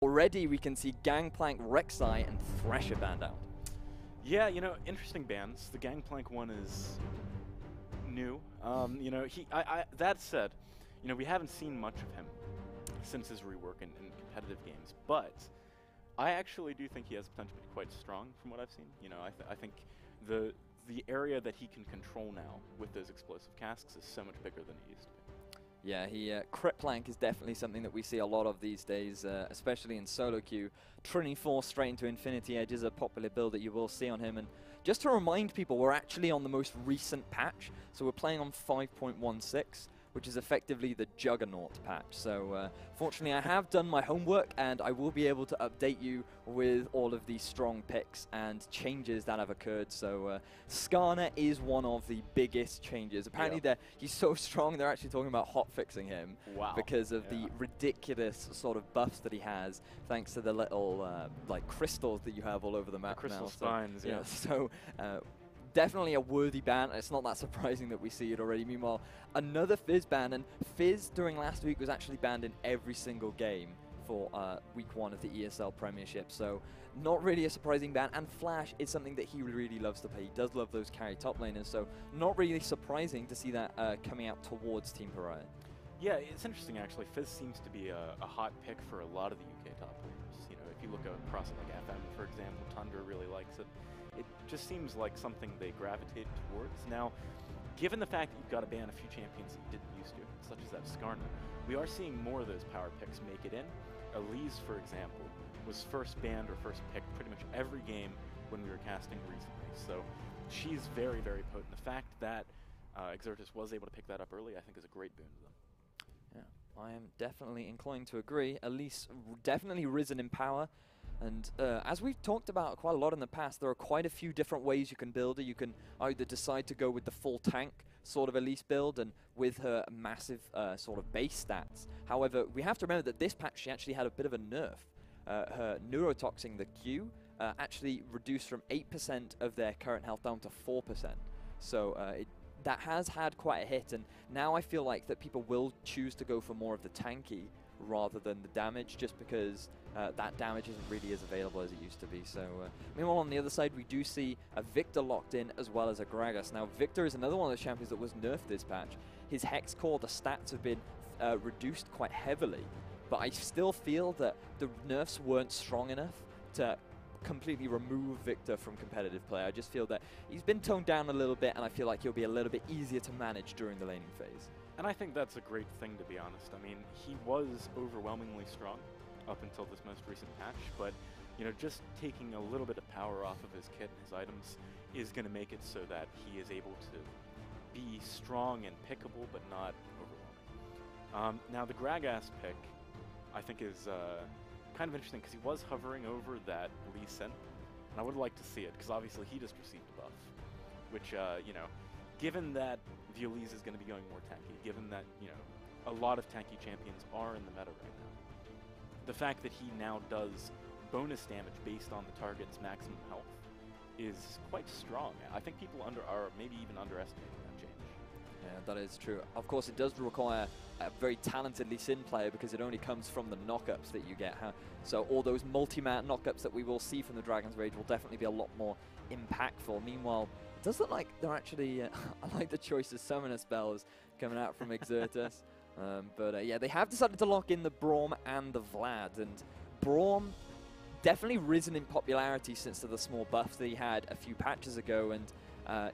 Already we can see Gangplank, Rek'Sai, and Thresher banned out. Yeah, you know, interesting bans. The Gangplank one is new. You know, that said, you know, we haven't seen much of him since his rework in competitive games, but I actually do think he has potential to be quite strong from what I've seen. You know, I think the area that he can control now with those explosive casks is so much bigger than it used to be. Yeah, Crit Plank is definitely something that we see a lot of these days, especially in solo queue. Trinity 4 straight into Infinity Edge is a popular build that you will see on him. And just to remind people, we're actually on the most recent patch, so we're playing on 5.16, which is effectively the Juggernaut patch. So fortunately I have done my homework and I will be able to update you with all of these strong picks and changes that have occurred. So Skarner is one of the biggest changes. Apparently he's so strong they're actually talking about hotfixing him because of the ridiculous sort of buffs that he has thanks to the little like crystals that you have all over the map. The crystal now. spines, So, yeah. So definitely a worthy ban. It's not that surprising that we see it already. Meanwhile, another Fizz ban, and Fizz during last week was actually banned in every single game for week 1 of the ESL Premiership, so not really a surprising ban. And Flash is something that he really loves to play. He does love those carry top laners, so not really surprising to see that coming out towards Team Paria. Yeah, it's interesting actually. Fizz seems to be a hot pick for a lot of the UK top laners. You know, if you look across like FM, for example, Tundra really likes it. It just seems like something they gravitate towards. Now, given the fact that you've got to ban a few champions that you didn't used to, such as that Skarner, we are seeing more of those power picks make it in. Elise, for example, was first banned or first picked pretty much every game when we were casting recently. So she's very, very potent. The fact that Exertus was able to pick that up early, I think, is a great boon to them. Yeah, I am definitely inclined to agree. Elise definitely risen in power. And as we've talked about quite a lot in the past, there are quite a few different ways you can build her. You can either decide to go with the full tank sort of Elise build and with her massive sort of base stats. However, we have to remember that this patch she actually had a bit of a nerf. Her neurotoxin, the Q, actually reduced from 8% of their current health down to 4%. So that has had quite a hit, and now I feel like that people will choose to go for more of the tanky rather than the damage, just because that damage isn't really as available as it used to be. So meanwhile, on the other side, we do see a Victor locked in as well as a Gragas. Now, Victor is another one of the champions that was nerfed this patch. His Hex Core, the stats have been reduced quite heavily, but I still feel that the nerfs weren't strong enough to completely remove Victor from competitive play. I just feel that he's been toned down a little bit, and I feel like he'll be a little bit easier to manage during the laning phase. And I think that's a great thing, to be honest. I mean, he was overwhelmingly strong up until this most recent patch, but you know, just taking a little bit of power off of his kit and his items is going to make it so that he is able to be strong and pickable, but not overwhelming. Now, the Gragas pick, I think, is kind of interesting because he was hovering over that Lee Sin, and I would like to see it because obviously he just received a buff, which, you know, given that the Elise is going to be going more tanky, given that, you know, a lot of tanky champions are in the meta right now, the fact that he now does bonus damage based on the target's maximum health is quite strong. I think people are maybe even underestimating that change. Yeah, that is true. Of course, it does require a very talented Lee Sin player because it only comes from the knockups that you get. So all those multi-mat knockups that we will see from the Dragon's Rage will definitely be a lot more impactful. Meanwhile, it does look like they're actually, I like the choice of summoner spells coming out from Exertus. But yeah, they have decided to lock in the Braum and the Vlad. And Braum definitely risen in popularity since the small buff that he had a few patches ago. And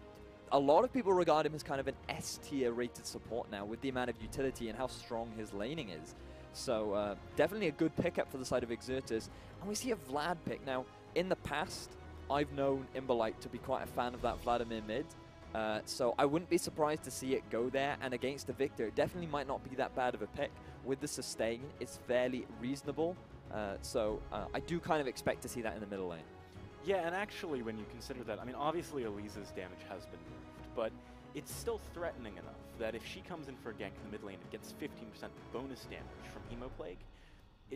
a lot of people regard him as kind of an S-tier rated support now with the amount of utility and how strong his laning is. So definitely a good pickup for the side of Exertus. And we see a Vlad pick. Now, in the past, I've known Imbolite to be quite a fan of that Vladimir mid. So I wouldn't be surprised to see it go there. And against the Victor, it definitely might not be that bad of a pick. With the sustain, it's fairly reasonable. So I do kind of expect to see that in the middle lane. Yeah, and actually, when you consider that, I mean, obviously Elise's damage has been nerfed, but it's still threatening enough that if she comes in for a gank in the mid lane and gets 15% bonus damage from Hemoplague,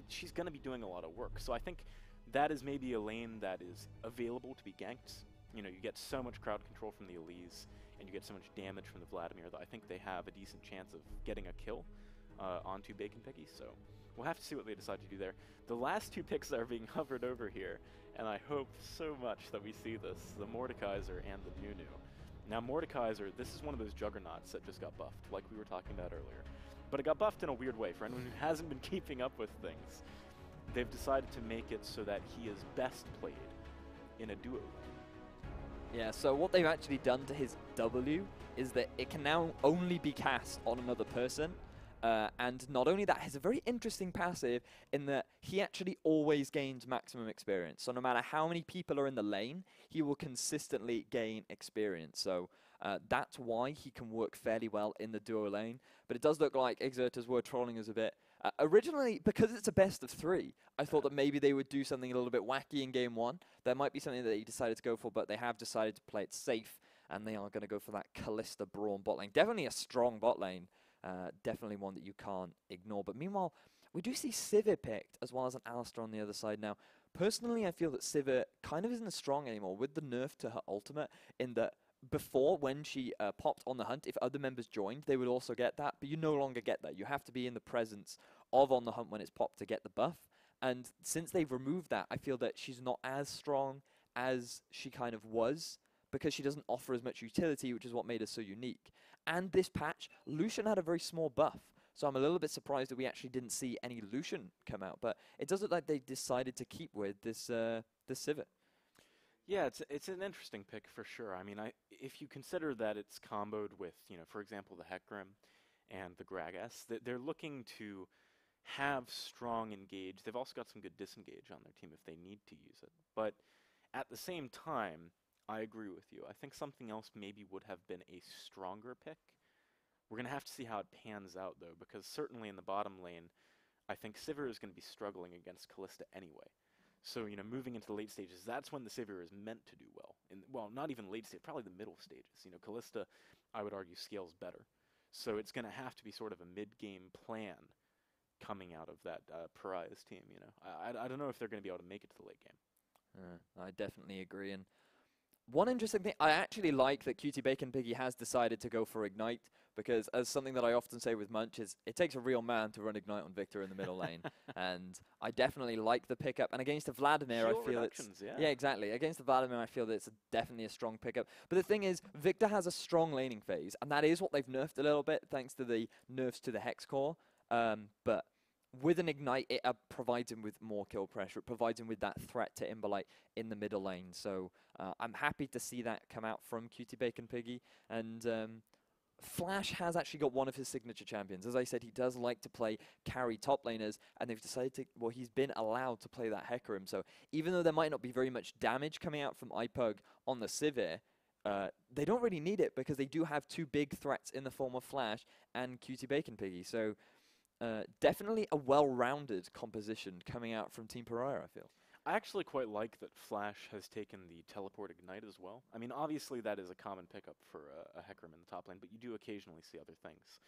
she's going to be doing a lot of work. So I think that is maybe a lane that is available to be ganked. You know, you get so much crowd control from the Elise, and you get so much damage from the Vladimir that I think they have a decent chance of getting a kill onto Bacon Piggy. So we'll have to see what they decide to do there. The last two picks that are being hovered over here, and I hope so much that we see this, the Mordekaiser and the Nunu. Now Mordekaiser, this is one of those juggernauts that just got buffed, like we were talking about earlier. But it got buffed in a weird way. For anyone who hasn't been keeping up with things, they've decided to make it so that he is best played in a duo lane. Yeah, so what they've actually done to his W is that it can now only be cast on another person. And not only that, he has a very interesting passive in that he actually always gains maximum experience. So no matter how many people are in the lane, he will consistently gain experience. So that's why he can work fairly well in the duo lane. But it does look like Exertus were trolling us a bit. Originally, because it's a best of 3, I thought that maybe they would do something a little bit wacky in game 1. There might be something that they decided to go for, but they have decided to play it safe. And they are going to go for that Kalista Braum bot lane. Definitely a strong bot lane. Definitely one that you can't ignore. But meanwhile, we do see Sivir picked as well as an Alistar on the other side now. Personally, I feel that Sivir kind of isn't as strong anymore with the nerf to her ultimate, in that before, when she popped on the hunt, if other members joined, they would also get that. But you no longer get that. You have to be in the presence of on the hunt when it's popped to get the buff. And since they've removed that, I feel that she's not as strong as she kind of was, because she doesn't offer as much utility, which is what made her so unique. And this patch, Lucian had a very small buff, so I'm a little bit surprised that we actually didn't see any Lucian come out. But it does look like they decided to keep with this this Sivir. Yeah, it's an interesting pick for sure. I mean, if you consider that it's comboed with, for example, the Hecarim and the Gragas, they're looking to have strong engage. They've also got some good disengage on their team if they need to use it. But at the same time, I agree with you. I think something else maybe would have been a stronger pick. We're going to have to see how it pans out, though, because certainly in the bottom lane, I think Sivir is going to be struggling against Kalista anyway. So, moving into the late stages, that's when the Sivir is meant to do well. Well, not even late stage, probably the middle stages. Kalista, I would argue, scales better. So it's going to have to be sort of a mid-game plan coming out of that Pariah's team, I don't know if they're going to be able to make it to the late game. I definitely agree. And one interesting thing, I actually like that Cutie Bacon Piggy has decided to go for Ignite, because as something that I often say with Munch is, it takes a real man to run Ignite on Victor in the middle lane. And I definitely like the pickup. And against the Vladimir, I feel it's... Yeah, exactly. Against the Vladimir, I feel that it's definitely a strong pickup. But the thing is, Victor has a strong laning phase, and that is what they've nerfed a little bit, thanks to the nerfs to the Hex Core. But with an Ignite, it provides him with more kill pressure. It provides him with that threat to Imbolite in the middle lane. So I'm happy to see that come out from Cutie Bacon Piggy. And Flash has actually got one of his signature champions. As I said, he does like to play carry top laners, and they've decided to, well, he's been allowed to play that Hecarim. So even though there might not be very much damage coming out from iPug on the Sivir, they don't really need it, because they do have two big threats in the form of Flash and Cutie Bacon Piggy. So definitely a well-rounded composition coming out from Team Pariah, I feel. I actually quite like that Flash has taken the Teleport Ignite as well. I mean, obviously that is a common pickup for a Hecarim in the top lane, but you do occasionally see other things.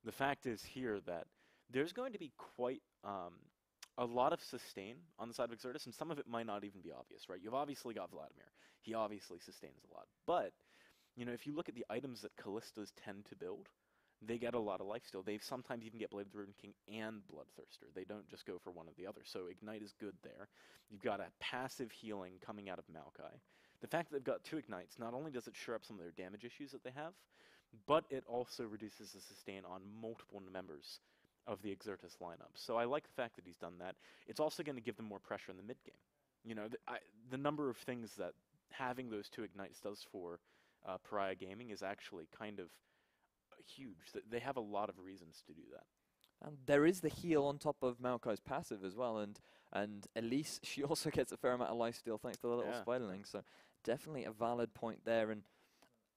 The fact is here that there's going to be quite a lot of sustain on the side of Exertus, and some of it might not even be obvious, right? You've obviously got Vladimir. He obviously sustains a lot. But, if you look at the items that Kallistas tend to build, they get a lot of lifesteal. They sometimes even get Blade of the Ruined King and Bloodthirster. They don't just go for one or the other. So Ignite is good there. You've got a passive healing coming out of Maokai. The fact that they've got 2 Ignites, not only does it shore up some of their damage issues that they have, but it also reduces the sustain on multiple members of the Exertus lineup. So I like the fact that he's done that. It's also going to give them more pressure in the mid-game. The number of things that having those 2 Ignites does for Pariah Gaming is actually kind of huge. They have a lot of reasons to do that. And there is the heal on top of Maokai's passive as well, and Elise, she also gets a fair amount of lifesteal thanks to the little spiderling, so definitely a valid point there. And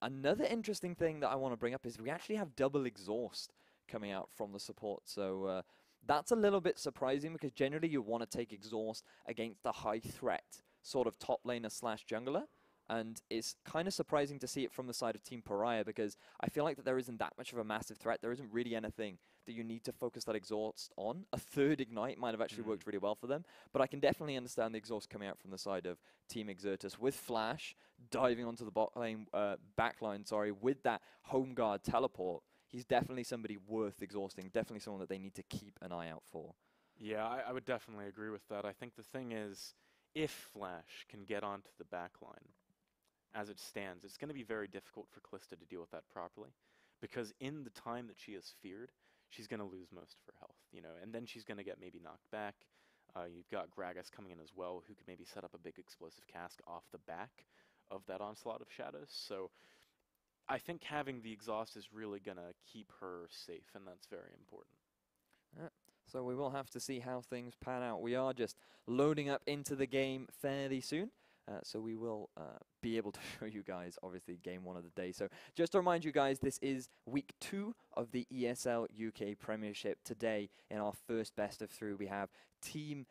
another interesting thing that I want to bring up is we actually have double exhaust coming out from the support, so that's a little bit surprising, because generally you want to take exhaust against a high threat sort of top laner slash jungler. And it's kind of surprising to see it from the side of Team Pariah, because I feel like that there isn't that much of a massive threat. There isn't really anything that you need to focus that exhaust on. A third Ignite might have actually worked really well for them. But I can definitely understand the exhaust coming out from the side of Team Exertus, with Flash diving onto the backline, with that home guard teleport. He's definitely somebody worth exhausting, definitely someone that they need to keep an eye out for. Yeah, I would definitely agree with that. I think the thing is, if Flash can get onto the back line, as it stands, it's going to be very difficult for Callista to deal with that properly, because in the time that she is feared, she's going to lose most of her health, you know, and then she's going to get maybe knocked back. You've got Gragas coming in as well, who could maybe set up a big explosive cask off the back of that onslaught of shadows. So I think having the exhaust is really going to keep her safe, and that's very important. So we will have to see how things pan out. We are just loading up into the game fairly soon. So we will be able to show you guys, obviously, game 1 of the day. So just to remind you guys, this is week 2 of the ESL UK Premiership. Today, in our first best of 3, we have Team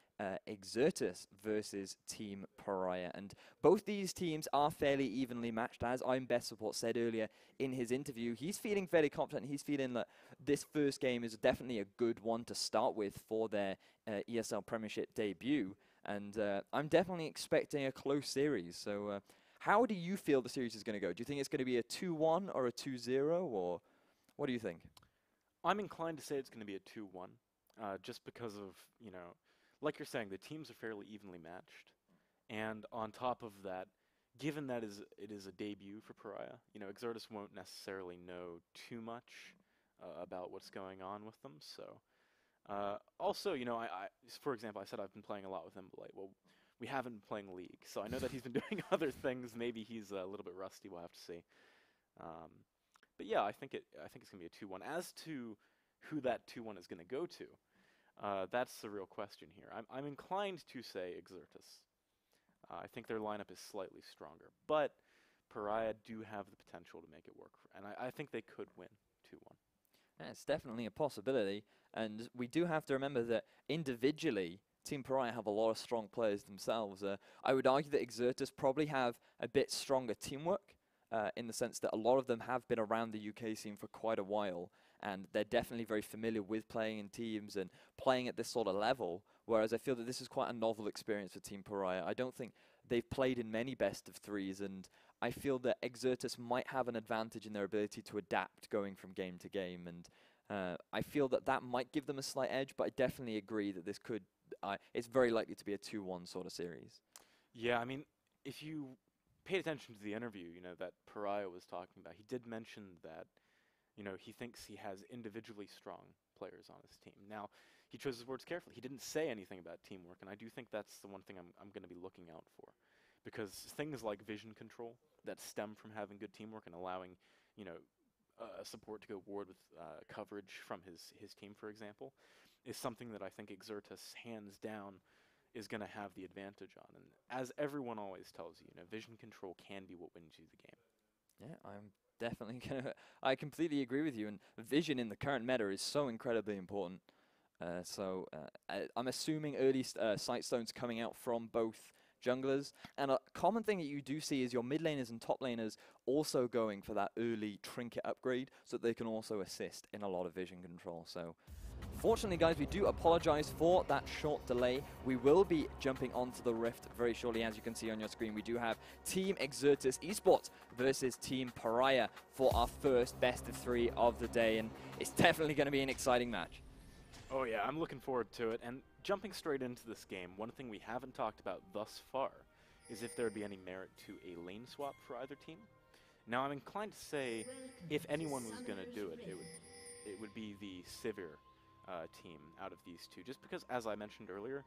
Exertus versus Team Paria. And both these teams are fairly evenly matched. As I'm Best Support said earlier in his interview, he's feeling fairly confident. He's feeling that this first game is definitely a good one to start with for their ESL Premiership debut. And I'm definitely expecting a close series. So how do you feel the series is going to go? Do you think it's going to be a 2-1 or a 2-0, or what do you think? I'm inclined to say it's going to be a 2-1, just because of, you know, like you're saying, the teams are fairly evenly matched. And on top of that, given that it is a debut for Paria, you know, Exertus won't necessarily know too much about what's going on with them, so... also, you know, for example, I said I've been playing a lot with him late. Well, we haven't been playing League, so I know that he's been doing other things. Maybe he's a little bit rusty. We'll have to see. But yeah, I think it's gonna be a 2-1. As to who that 2-1 is gonna go to, that's the real question here. I'm inclined to say Exertus. I think their lineup is slightly stronger, but Paria do have the potential to make it work, and I think they could win 2-1. Yeah, it's definitely a possibility, and we do have to remember that individually, Team Paria have a lot of strong players themselves. I would argue that Exertus probably have a bit stronger teamwork, in the sense that a lot of them have been around the UK scene for quite a while, and they're definitely very familiar with playing in teams and playing at this sort of level, whereas I feel that this is quite a novel experience for Team Paria. I don't think they've played in many best of 3s, and I feel that Exertus might have an advantage in their ability to adapt going from game to game, and I feel that that might give them a slight edge, but I definitely agree that this could, it's very likely to be a 2-1 sort of series. Yeah, I mean, if you paid attention to the interview, you know, that Paria was talking about, he did mention that, you know, he thinks he has individually strong players on his team. Now, he chose his words carefully. He didn't say anything about teamwork, and I do think that's the one thing I'm going to be looking out for. Because things like vision control that stem from having good teamwork and allowing, you know, support to go forward with coverage from his team, for example, is something that I think Exertus, hands down, is going to have the advantage on. And as everyone always tells you, you know, vision control can be what wins you the game. Yeah, I'm definitely going to... I completely agree with you, and vision in the current meta is so incredibly important. I'm assuming early sight stones coming out from both junglers, and a common thing that you do see is your mid laners and top laners also going for that early trinket upgrade so that they can also assist in a lot of vision control. So fortunately, guys, we do apologize for that short delay. We will be jumping onto the Rift very shortly. As you can see on your screen, we do have Team Exertus Esports versus Team Paria for our first best of 3 of the day, and it's definitely going to be an exciting match. Oh yeah, I'm looking forward to it. And jumping straight into this game, one thing we haven't talked about thus far is if there would be any merit to a lane swap for either team. Now, I'm inclined to say if anyone was going to do it, it would be the Sivir team out of these two. Just because, as I mentioned earlier,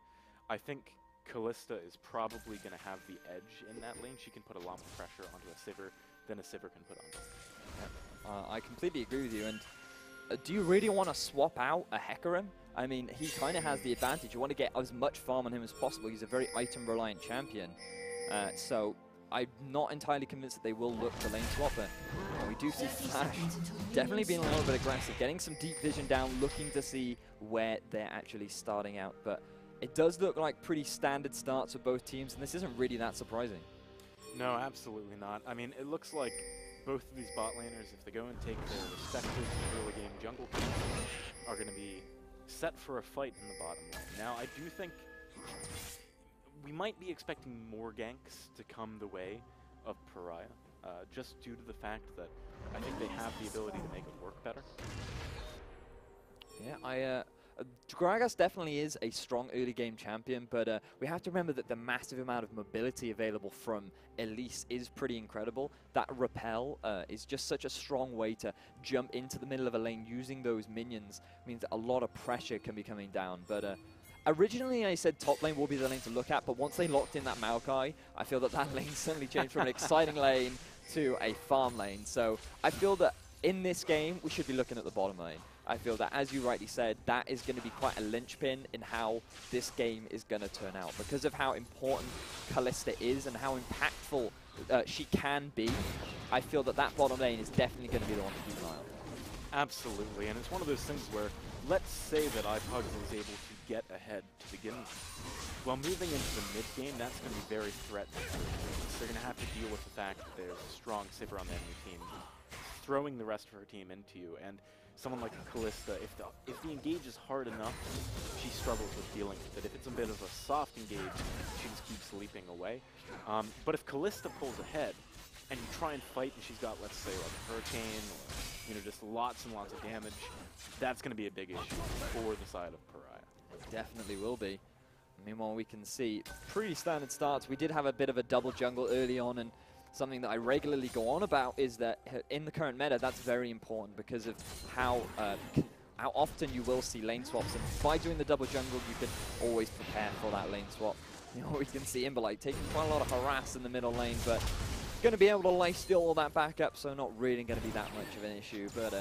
I think Callista is probably going to have the edge in that lane. She can put a lot more pressure onto a Sivir than a Sivir can put on them. I completely agree with you. And do you really want to swap out a Hecarim? I mean, he kind of has the advantage. You want to get as much farm on him as possible. He's a very item-reliant champion. So I'm not entirely convinced that they will look to lane swap, but we do see Flash definitely being a little bit aggressive, getting some deep vision down, looking to see where they're actually starting out. But it does look like pretty standard starts for both teams, and this isn't really that surprising. No, absolutely not. I mean, it looks like both of these bot laners, if they go and take their respective early game jungle picks, are going to be set for a fight in the bottom lane. Now, I do think we might be expecting more ganks to come the way of Paria, just due to the fact that I think they have the ability to make it work better. Yeah, Gragas definitely is a strong early game champion, but we have to remember that the massive amount of mobility available from Elise is pretty incredible. That repel is just such a strong way to jump into the middle of a lane using those minions. Means that a lot of pressure can be coming down. But originally I said top lane will be the lane to look at, but once they locked in that Maokai, I feel that that lane suddenly changed from an exciting lane to a farm lane. So I feel that in this game, we should be looking at the bottom lane. I feel that, as you rightly said, that is going to be quite a linchpin in how this game is going to turn out. Because of how important Kalista is and how impactful she can be, I feel that that bottom lane is definitely going to be the one to keep an eye on. Absolutely, and it's one of those things where, let's say that iPugs is able to get ahead to begin with. Well, moving into the mid game, that's going to be very threatening. So they're going to have to deal with the fact that there's a strong Sipper on the enemy team, throwing the rest of her team into you, and someone like Kalista, if the engage is hard enough, she struggles with dealing with it. If it's a bit of a soft engage, she just keeps leaping away. But if Kalista pulls ahead, and you try and fight, and she's got, let's say, like a Hurricane, or just lots and lots of damage, that's going to be a big issue for the side of Paria. It definitely will be. Meanwhile, we can see pretty standard starts. We did have a bit of a double jungle early on, and something that I regularly go on about is that in the current meta, that's very important because of how often you will see lane swaps. And by doing the double jungle, you can always prepare for that lane swap. We can see Imberlite taking quite a lot of harass in the middle lane, but going to be able to lifesteal all that backup, so not really going to be that much of an issue. But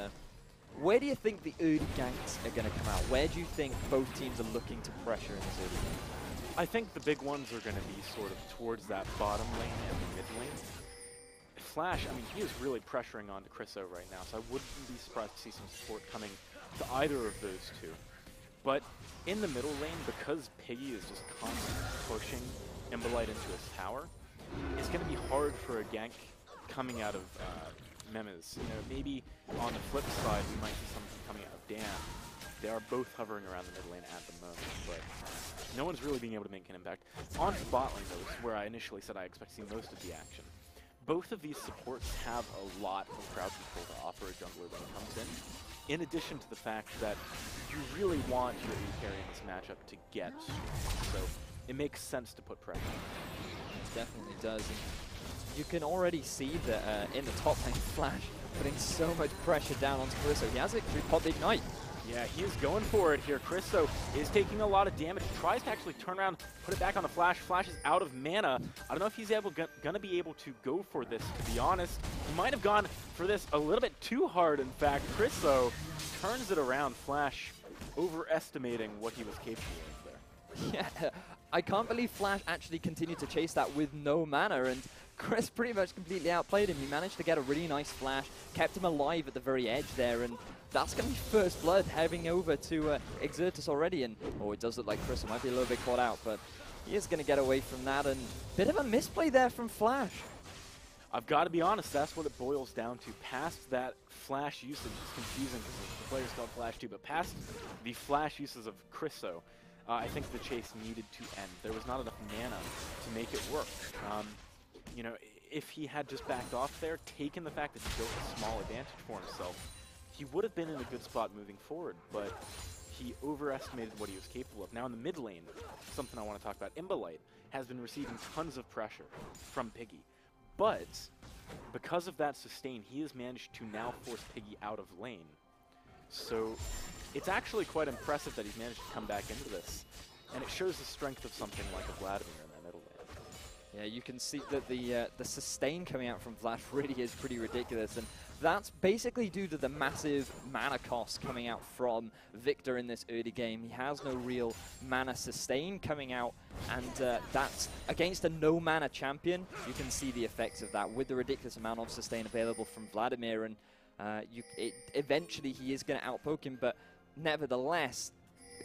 where do you think the early ganks are going to come out? Where do you think both teams are looking to pressure in this early game? I think the big ones are going to be sort of towards that bottom lane and the mid lane. Flash, I mean, he is really pressuring onto Chriso right now, so I wouldn't be surprised to see some support coming to either of those two. But in the middle lane, because Piggy is just constantly pushing Imberlite into his tower, it's going to be hard for a gank coming out of Memes. Maybe on the flip side, we might see something coming out of Dan. They are both hovering around the mid lane at the moment, but no one's really being able to make an impact. On to bot lane, though, is where I initially said I expect to see most of the action. Both of these supports have a lot of crowd control to offer a jungler when it comes in addition to the fact that you really want your AD carry in this matchup to get, so it makes sense to put pressure. It definitely does. And you can already see that in the top lane, Flash putting so much pressure down onto Callisto. He has it through Pop Ignite. Yeah, he is going for it here. Chriso is taking a lot of damage. He tries to actually turn around, put it back on the Flash. Flash is out of mana. I don't know if he's gonna be able to go for this, to be honest. He might have gone for this a little bit too hard, in fact. Chriso turns it around. Flash overestimating what he was capable of there. Yeah, I can't believe Flash actually continued to chase that with no mana, and Chris pretty much completely outplayed him. He managed to get a really nice flash, kept him alive at the very edge there, and that's going to be first blood heading over to Exertus already. And oh, it does look like Chris might be a little bit caught out, but he is going to get away from that, and bit of a misplay there from Flash. I've got to be honest, that's what it boils down to. Past that Flash usage, it's confusing because the player's called Flash too, but past the Flash uses of Chriso, I think the chase needed to end. There was not enough mana to make it work. If he had just backed off there, taken the fact that he built a small advantage for himself, he would have been in a good spot moving forward, but he overestimated what he was capable of. Now in the mid lane, something I want to talk about, Imberlite has been receiving tons of pressure from Piggy, but because of that sustain, he has managed to now force Piggy out of lane. So it's actually quite impressive that he's managed to come back into this, and it shows the strength of something like a Vladimir in that middle lane. Yeah, you can see that the sustain coming out from Flash really is pretty ridiculous, and that's basically due to the massive mana cost coming out from Victor in this early game. He has no real mana sustain coming out, and that's against a no-mana champion. You can see the effects of that with the ridiculous amount of sustain available from Vladimir, and eventually he is going to outpoke him, but nevertheless,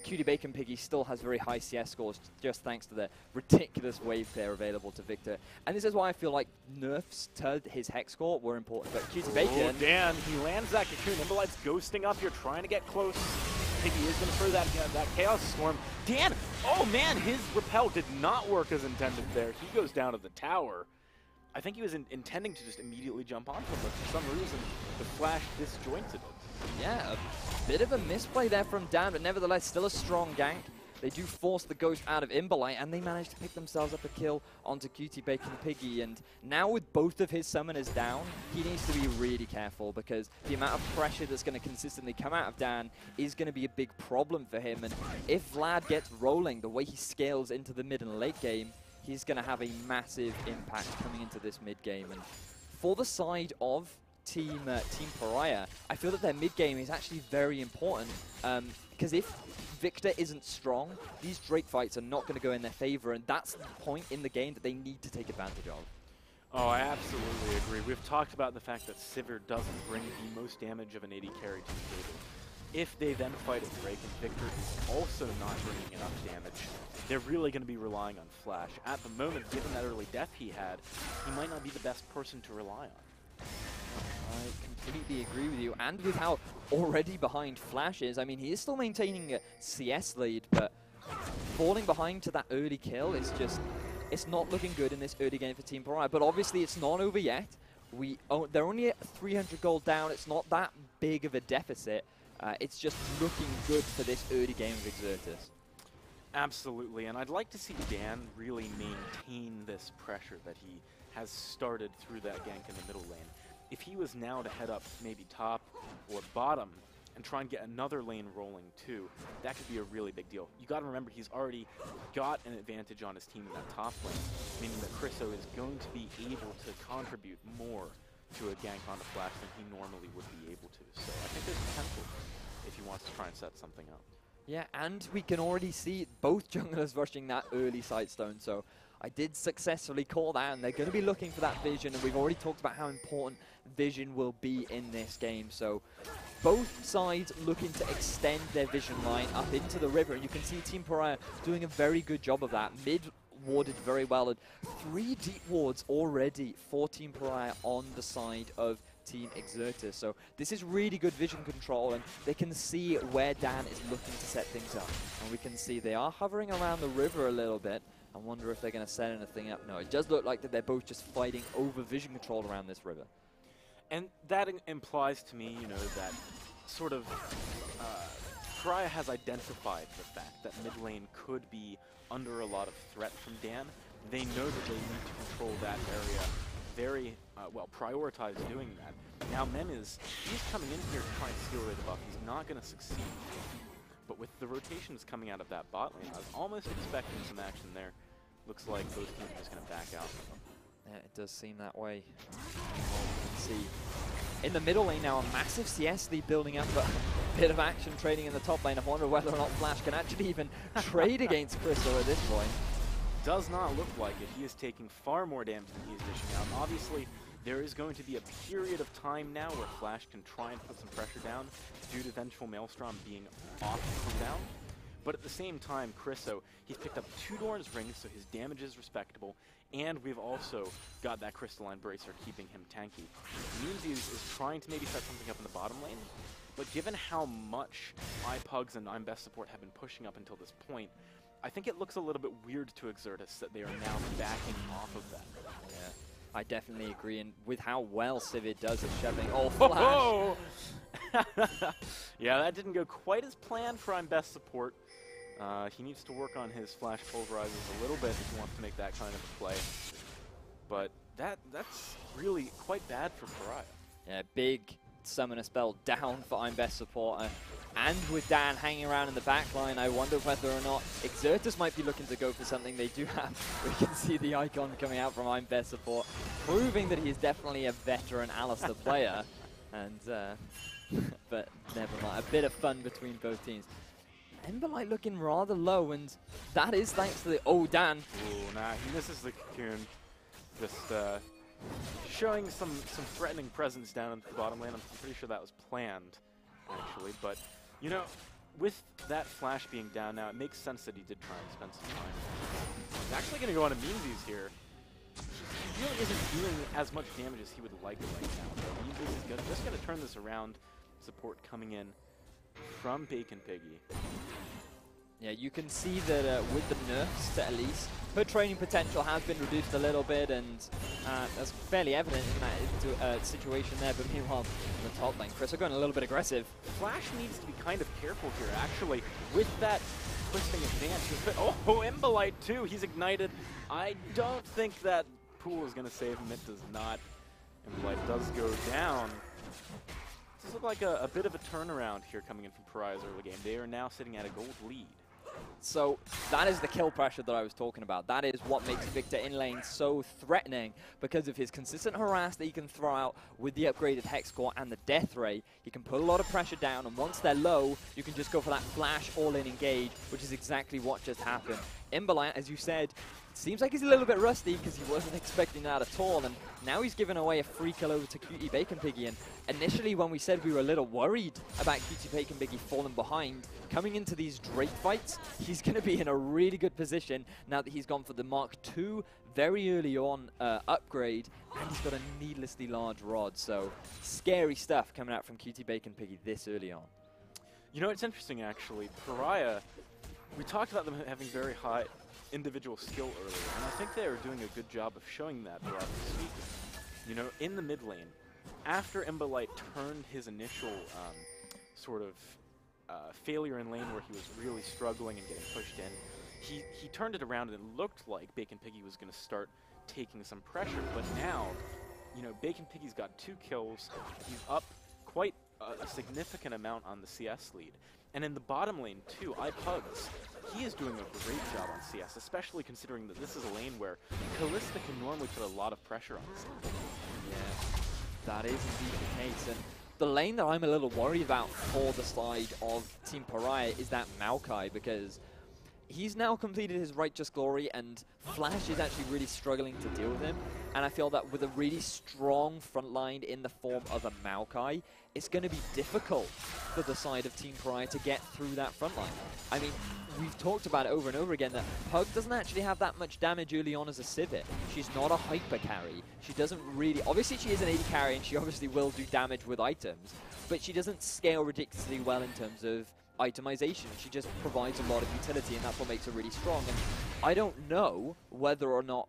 Cutie Bacon Piggy still has very high CS scores just thanks to the ridiculous wave clear available to Victor. And this is why I feel like nerfs to his Hex score were important. But Cutie Bacon... Oh, Dan, he lands that cocoon. Imberlite's ghosting up here, trying to get close. Piggy is going to throw that Chaos Storm. Dan, oh man, his repel did not work as intended there. He goes down to the tower. I think he was intending to just immediately jump onto him, but for some reason, the Flash disjointed it. Yeah, a bit of a misplay there from Dan, but nevertheless, still a strong gank. They do force the Ghost out of Imbolite, and they manage to pick themselves up a kill onto Cutie Bacon Piggy. And now with both of his summoners down, he needs to be really careful, because the amount of pressure that's going to consistently come out of Dan is going to be a big problem for him. And if Vlad gets rolling, the way he scales into the mid and late game, he's going to have a massive impact coming into this mid game. And for the side of Team Paria, I feel that their mid game is actually very important, because if Victor isn't strong, these Drake fights are not going to go in their favor, and that's the point in the game that they need to take advantage of. Oh, I absolutely agree. We've talked about the fact that Sivir doesn't bring the most damage of an AD carry to the table. If they then fight a Drake and Victor is also not bringing enough damage, they're really going to be relying on Flash. At the moment, given that early death he had, he might not be the best person to rely on. I completely agree with you, and with how already behind Flash is. I mean, he is still maintaining a CS lead, but falling behind to that early kill is just, it's not looking good in this early game for Team Paria. But obviously, it's not over yet. They're only at 300 gold down. It's not that big of a deficit. It's just looking good for this early game of Exertus. Absolutely, and I'd like to see Dan really maintain this pressure that he has started through that gank in the middle lane. If he was now to head up maybe top or bottom and try and get another lane rolling too, that could be a really big deal. You got to remember, he's already got an advantage on his team in that top lane, meaning that Chriso is going to be able to contribute more to a gank on the Flash than he normally would be able to. So I think there's potential if he wants to try and set something up. Yeah, and we can already see both junglers rushing that early Sightstone, so I did successfully call that, and they're going to be looking for that vision, and we've already talked about how important vision will be in this game. So both sides looking to extend their vision line up into the river, and you can see Team Paria doing a very good job of that. Mid warded very well, and 3 deep wards already for Team Paria on the side of Team Exertus. So this is really good vision control, and they can see where Dan is looking to set things up. And we can see they are hovering around the river a little bit. I wonder if they're going to set anything up. No, it does look like that they're both just fighting over vision control around this river. And that implies to me, you know, that sort of Paria has identified the fact that mid lane could be under a lot of threat from Dan. They know that they need to control that area very well, prioritize doing that. Now he's coming in here to try and steal away the buff. He's not going to succeed. But with the rotations coming out of that bot lane, I was almost expecting some action there. Looks like both teams are just going to back out. Yeah, it does seem that way. Let's see. In the middle lane now, a massive CS lead building up, but a bit of action trading in the top lane. I wonder whether or not Flash can actually even trade against Crystal at this point. Does not look like it. He is taking far more damage than he is dishing out. Obviously, there is going to be a period of time now where Flash can try and put some pressure down due to Vengeful Maelstrom being off from down. But at the same time, Chriso, he's picked up 2 Doran's rings, so his damage is respectable, and we've also got that Crystalline Bracer keeping him tanky. It means he is trying to maybe set something up in the bottom lane, but given how much iPugs and I'm Best Support have been pushing up until this point, I think it looks a little bit weird to Exertus that they are now backing off of that. Yeah, I definitely agree, and with how well Sivir does at shoving Flash. Oh! Yeah, that didn't go quite as planned for I'm Best Support. He needs to work on his Flash pulverizers a little bit if he wants to make that kind of a play. But that's really quite bad for Paria. Yeah, big summoner spell down for I'm Best Support. And with Dan hanging around in the back line, I wonder whether or not Exertus might be looking to go for something they do have. We can see the icon coming out from I'm Best Support, proving that he is definitely a veteran Alistair player. And but never mind, a bit of fun between both teams. Emberlight looking rather low, and that is thanks to the Dan. Ooh, nah, he misses the cocoon. Just showing some threatening presence down in the bottom lane. I'm pretty sure that was planned, actually. But you know, with that Flash being down now, it makes sense that he did try and spend some time. He's actually going to go on immunities here. He really isn't doing as much damage as he would like right now. He's just going to turn this around. Support coming in from Bacon Piggy. Yeah, you can see that with the nerfs to Elise, her training potential has been reduced a little bit, and that's fairly evident in that situation there. But meanwhile, in the top lane, Chris are going a little bit aggressive. Flash needs to be kind of careful here, actually, with that twisting advance. Oh, Imbolite too, he's ignited. I don't think that pool is going to save him, it does not. Imbolite does go down. This looks like a bit of a turnaround here coming in from Pariah's early game. They are now sitting at a gold lead. So that is the kill pressure that I was talking about. That is what makes Victor in lane so threatening, because of his consistent harass that he can throw out with the upgraded Hex Core and the Death Ray. He can put a lot of pressure down, and once they're low, you can just go for that flash all-in engage, which is exactly what just happened. Imbolite, as you said, seems like he's a little bit rusty because he wasn't expecting that at all, and now he's given away a free kill over to Cutie Bacon Piggy. And initially when we said we were a little worried about Cutie Bacon Piggy falling behind, coming into these Drake fights, he's going to be in a really good position now that he's gone for the Mark II very early on upgrade, and he's got a needlessly large rod. So scary stuff coming out from Cutie Bacon Piggy this early on. You know, it's interesting actually. Pariah, we talked about them having very high individual skill earlier, and I think they are doing a good job of showing that throughout the week. You know, in the mid lane, after Imbolite turned his initial sort of failure in lane where he was really struggling and getting pushed in, he turned it around and it looked like Bacon Piggy was going to start taking some pressure, but now, you know, Bacon Piggy's got 2 kills, he's up quite a significant amount on the CS lead. And in the bottom lane too, iPugs, he is doing a great job on CS, especially considering that this is a lane where Kalista can normally put a lot of pressure on this. Yeah, that is indeed the case. And the lane that I'm a little worried about for the side of Team Pariah is that Maokai, because he's now completed his Righteous Glory, and Flash is actually really struggling to deal with him. And I feel that with a really strong front line in the form of a Maokai, it's going to be difficult for the side of Team Pariah to get through that front line. I mean, we've talked about it over and over again that Pug doesn't actually have that much damage early on as a Civet. She's not a hyper carry. She doesn't really... Obviously, she is an AD carry, and she obviously will do damage with items, but she doesn't scale ridiculously well in terms of itemization. She just provides a lot of utility, and that's what makes her really strong. And I don't know whether or not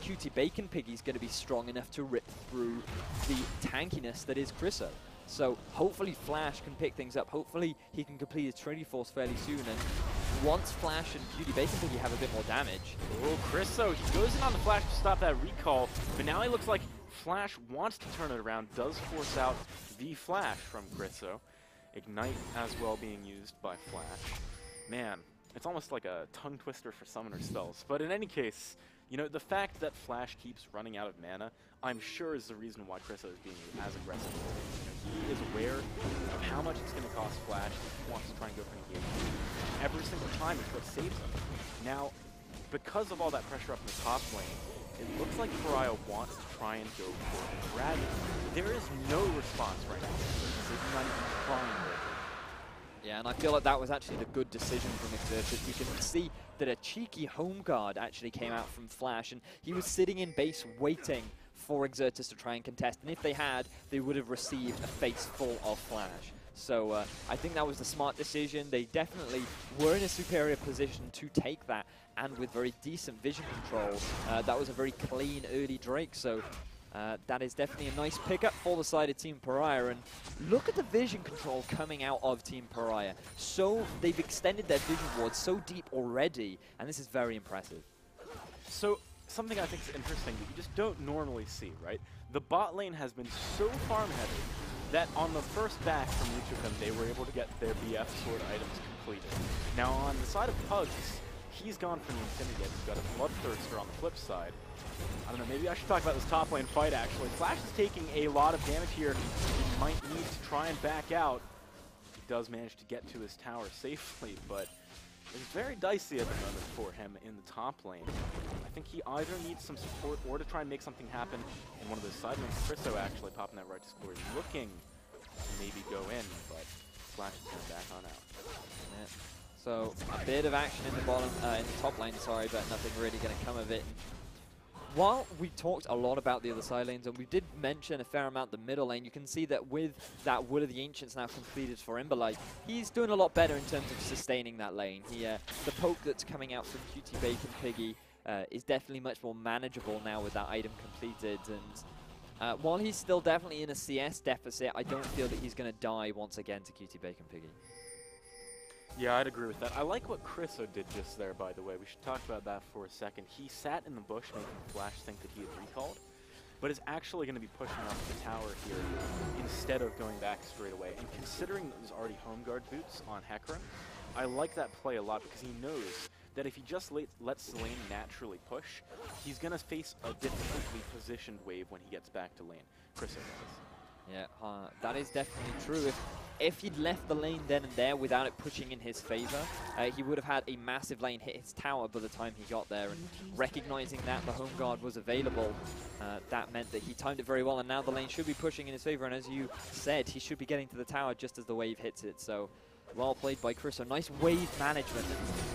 Cutie Bacon Piggy's going to be strong enough to rip through the tankiness that is Chriso. So hopefully Flash can pick things up. Hopefully he can complete his Trinity Force fairly soon. And once Flash and Cutie Bacon Piggy have a bit more damage. Oh, Chriso, he goes in on the Flash to stop that recall, but now he looks like Flash wants to turn it around, does force out the Flash from Chriso. Ignite as well being used by Flash. Man, it's almost like a tongue twister for summoner spells. But in any case, you know, the fact that Flash keeps running out of mana, I'm sure is the reason why Chriso is being as aggressive. You know, he is aware of how much it's going to cost Flash. He wants to try and go for an engagement. Every single time is what saves him. Now, because of all that pressure up in the top lane, it looks like Pariah wants to try and go for a dragon. There is no response right now. He's not even trying with it. Yeah, and I feel like that was actually the good decision from Exertus. You can see that a cheeky home guard actually came out from Flash, and he was sitting in base waiting for Exertus to try and contest. And if they had, they would have received a face full of Flash. So I think that was the smart decision. They definitely were in a superior position to take that, and with very decent vision control. That was a very clean early Drake, so that is definitely a nice pickup for the side of Team Pariah. And look at the vision control coming out of Team Pariah. So they've extended their vision ward so deep already, and this is very impressive. So something I think is interesting that you just don't normally see, right? The bot lane has been so farm heavy that on the first back from each of them, they were able to get their BF sword items completed. Now on the side of Pugs, he's gone for the Infinity. He's got a Bloodthirster on the flip side. I don't know, maybe I should talk about this top lane fight actually. Flash is taking a lot of damage here. He might need to try and back out. He does manage to get to his tower safely, but it's very dicey at the moment for him in the top lane. I think he either needs some support or to try and make something happen in one of those side lanes. Chriso actually popping that Righteous Glory, looking to maybe go in, but Flash is going to back on out. Yeah. So a bit of action in the bottom, in the top lane, sorry, but nothing really going to come of it. while we talked a lot about the other side lanes, and we did mention a fair amount the middle lane, you can see that with that Will of the Ancients now completed for Imberlite, he's doing a lot better in terms of sustaining that lane. The poke that's coming out from QT Bacon Piggy is definitely much more manageable now with that item completed. And while he's still definitely in a CS deficit, I don't feel that he's going to die once again to QT Bacon Piggy. Yeah, I'd agree with that. I like what Chriso did just there, by the way. We should talk about that for a second. He sat in the bush making Flash think that he had recalled, but is actually going to be pushing up the tower here instead of going back straight away. And considering that there's already home guard boots on Hecarim, I like that play a lot because he knows that if he just lets the lane naturally push, he's going to face a difficultly positioned wave when he gets back to lane. Chriso does. Yeah, that is definitely true. If he'd left the lane then and there without it pushing in his favor, he would have had a massive lane hit his tower by the time he got there. And recognizing that the home guard was available, that meant that he timed it very well. And now the lane should be pushing in his favor. And as you said, he should be getting to the tower just as the wave hits it. So well played by Chriso. Nice wave management.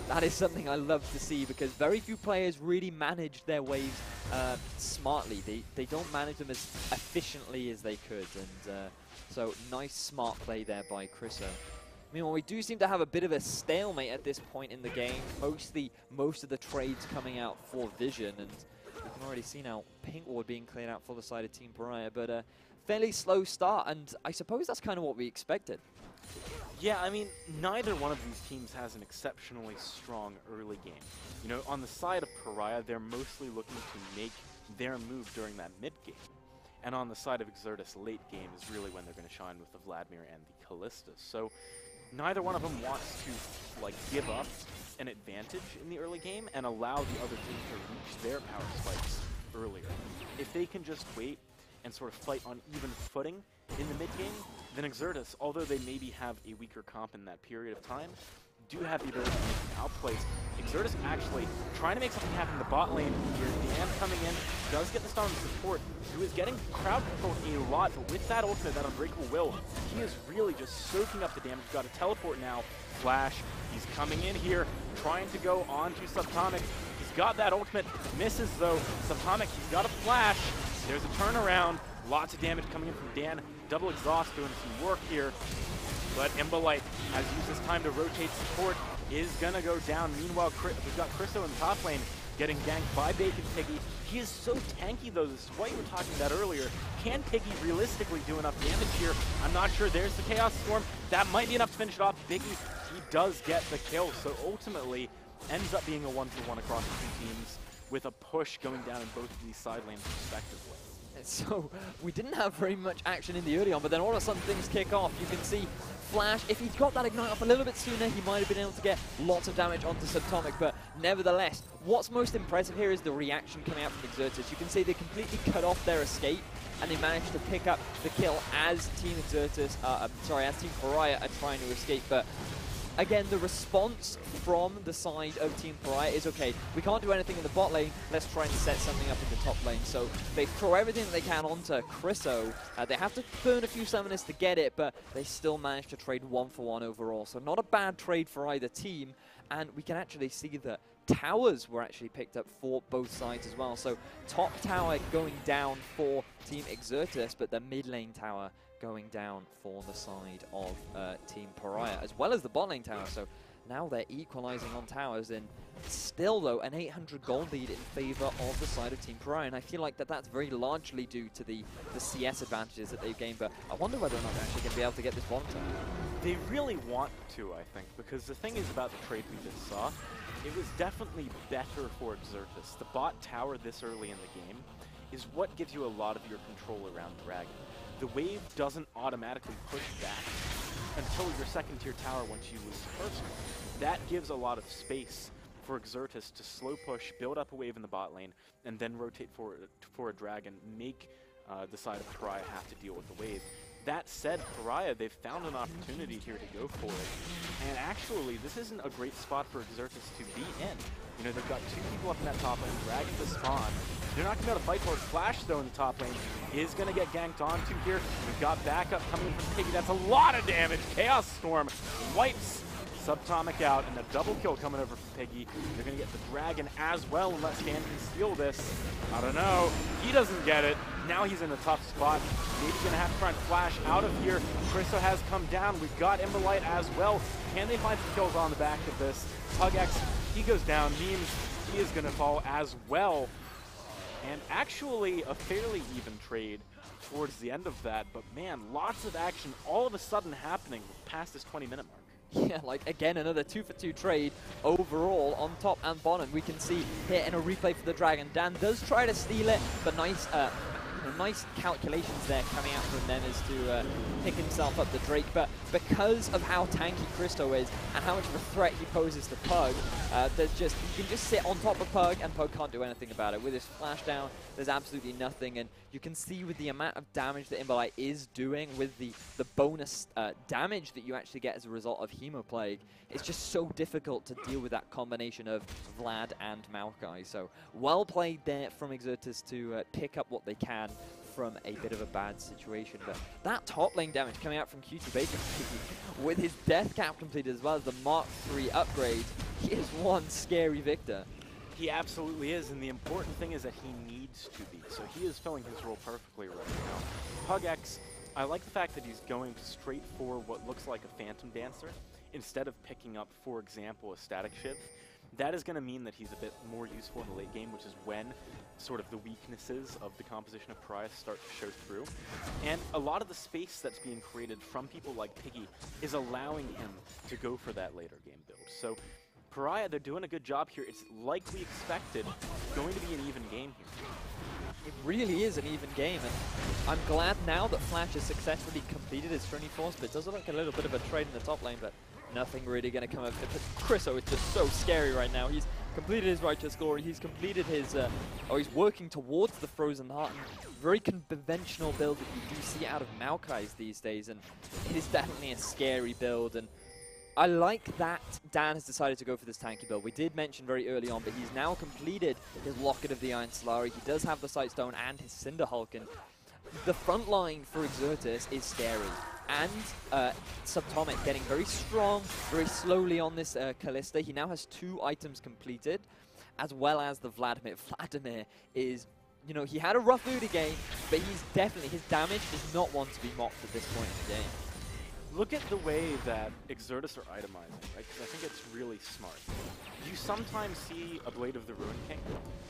That is something I love to see because very few players really manage their waves smartly. They don't manage them as efficiently as they could. And so nice smart play there by Chriso. Meanwhile, we do seem to have a bit of a stalemate at this point in the game. Most of the trades coming out for Vision, and we can already see now Pink Ward being cleared out for the side of Team Paria. But a fairly slow start, and I suppose that's kind of what we expected. Yeah, I mean, neither one of these teams has an exceptionally strong early game. You know, on the side of Paria, they're mostly looking to make their move during that mid game. And on the side of Exertus, late game is really when they're going to shine with the Vladimir and the Callistus. So neither one of them wants to, like, give up an advantage in the early game and allow the other team to reach their power spikes earlier. If they can just wait and sort of fight on even footing in the mid game, then Exertus, although they maybe have a weaker comp in that period of time, do have the ability to make outplays. Exertus actually trying to make something happen in the bot lane here. Dan coming in, does get the stun on the support, who is getting crowd controlled a lot, but with that ultimate, that Unbreakable Will, he is really just soaking up the damage. Got a teleport now. Flash, he's coming in here, trying to go on to Subatomic. He's got that ultimate, misses though. Subatomic, he's got a flash. There's a turnaround. Lots of damage coming in from Dan. Double exhaust doing some work here. But Imberlite has used this time to rotate support, is gonna go down. Meanwhile, we've got Chriso in the top lane getting ganked by Bacon Piggy. He is so tanky though, this is what you were talking about earlier. Can Piggy realistically do enough damage here? I'm not sure. There's the Chaos Storm. That might be enough to finish it off. Piggy, he does get the kill, so ultimately ends up being a 1-for-1 across the two teams with a push going down in both of these side lanes respectively. So we didn't have very much action in the early on, but then all of a sudden things kick off. You can see Flash, if he'd got that Ignite off a little bit sooner, he might have been able to get lots of damage onto Subatomic, but nevertheless, what's most impressive here is the reaction coming out from Exertus. You can see they completely cut off their escape, and they managed to pick up the kill as Team Exertus, as Team Paria are trying to escape, but again, the response from the side of Team Paria is, okay, we can't do anything in the bot lane, let's try and set something up in the top lane. So they throw everything that they can onto Chriso. They have to burn a few summoners to get it, but they still manage to trade 1-for-1 overall. So not a bad trade for either team, and we can actually see that towers were actually picked up for both sides as well. So top tower going down for Team Exertus, but the mid lane tower going down for the side of Team Paria, as well as the bot lane tower. So now they're equalizing on towers, and still though an 800 gold lead in favor of the side of Team Paria, and I feel like that's very largely due to the CS advantages that they've gained, but I wonder whether or not they're actually going to be able to get this bottom tower. They really want to, I think, because the thing is about the trade we just saw, it was definitely better for Exertus. The bot tower this early in the game is what gives you a lot of your control around Dragon. The wave doesn't automatically push back until your second tier tower once you lose the first one. That gives a lot of space for Exertus to slow push, build up a wave in the bot lane, and then rotate for a dragon, make the side of Paria have to deal with the wave. That said, Paria, they've found an opportunity here to go for it. And actually, this isn't a great spot for Exertus to be in. You know, they've got two people up in that top lane, Dragon to spawn. They're not going to be able to fight for it. Flash, though, in the top lane is going to get ganked onto here. We've got backup coming in from Piggy. That's a lot of damage. Chaos Storm wipes Subatomic out, and a double kill coming over from Piggy. They're going to get the Dragon as well, unless Dan can steal this. I don't know. He doesn't get it. Now he's in a tough spot. Maybe going to have to try and flash out of here. Chriso has come down. We've got Imberlight as well. Can they find some kills on the back of this? Pugex, he goes down. Memes, he is going to fall as well. And actually a fairly even trade towards the end of that. But man, lots of action all of a sudden happening past this 20-minute mark. Yeah, like again, another 2-for-2 trade overall on top and bottom. We can see here in a replay for the Dragon. Dan does try to steal it, but nice nice calculations there coming out from Nemes to pick himself up the Drake. But because of how tanky Christo is and how much of a threat he poses to Pug, there's just, you can just sit on top of Pug and Pug can't do anything about it. With his flash down, there's absolutely nothing. And you can see with the amount of damage that Imberlight is doing, with the bonus damage that you actually get as a result of Hemoplague, it's just so difficult to deal with that combination of Vlad and Maokai. So well played there from Exertus to pick up what they can from a bit of a bad situation. But that top lane damage coming out from QT Bacon with his death cap completed as well as the Mark III upgrade, he is one scary victor. He absolutely is, and the important thing is that he needs to be. So he is filling his role perfectly right now. Pugex, I like the fact that he's going straight for what looks like a Phantom Dancer instead of picking up, for example, a Static Shiv. That is going to mean that he's a bit more useful in the late game, which is when sort of the weaknesses of the composition of Paria start to show through. And a lot of the space that's being created from people like Piggy is allowing him to go for that later game build. So Paria, they're doing a good job here. It's like we expected, going to be an even game here. It really is an even game, and I'm glad now that Flash has successfully completed his Trinity Force, but it does look like a little bit of a trade in the top lane, but nothing really going to come of it. But Chriso is just so scary right now. He's completed his Righteous Glory, he's completed his, he's working towards the Frozen Heart. Very conventional build that you do see out of Maokai's these days, and it is definitely a scary build. And I like that Dan has decided to go for this tanky build. We did mention very early on, but he's now completed his Locket of the Iron Solari. He does have the Sightstone and his Cinder Hulk, and the front line for Exertus is scary. And Subatomic getting very strong, very slowly on this Kalista. He now has 2 items completed, as well as the Vladimir. Vladimir is, you know, he had a rough early game, but he's definitely, his damage is not one to be mocked at this point in the game. Look at the way that Exertus are itemizing, right? Because I think it's really smart. You sometimes see a Blade of the Ruin King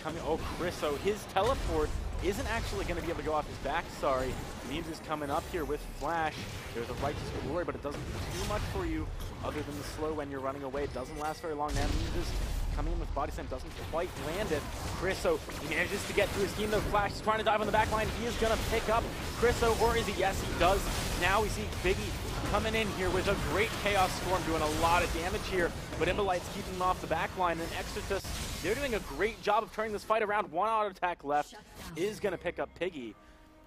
coming. Oh, Chriso, his teleport isn't actually going to be able to go off his back. Sorry. Memes is coming up here with Flash. There's a Righteous Glory, but it doesn't do too much for you other than the slow when you're running away. It doesn't last very long. Now Memes is coming in with Body Slam, doesn't quite land it. Chriso, he manages to get through his team, though. Flash is trying to dive on the back line. He is going to pick up Chriso, or is he? Yes, he does. Now we see Biggie coming in here with a great Chaos Storm, doing a lot of damage here, but Imberlight's keeping him off the back line, and Exertus, they're doing a great job of turning this fight around. 1 auto attack left is going to pick up Piggy,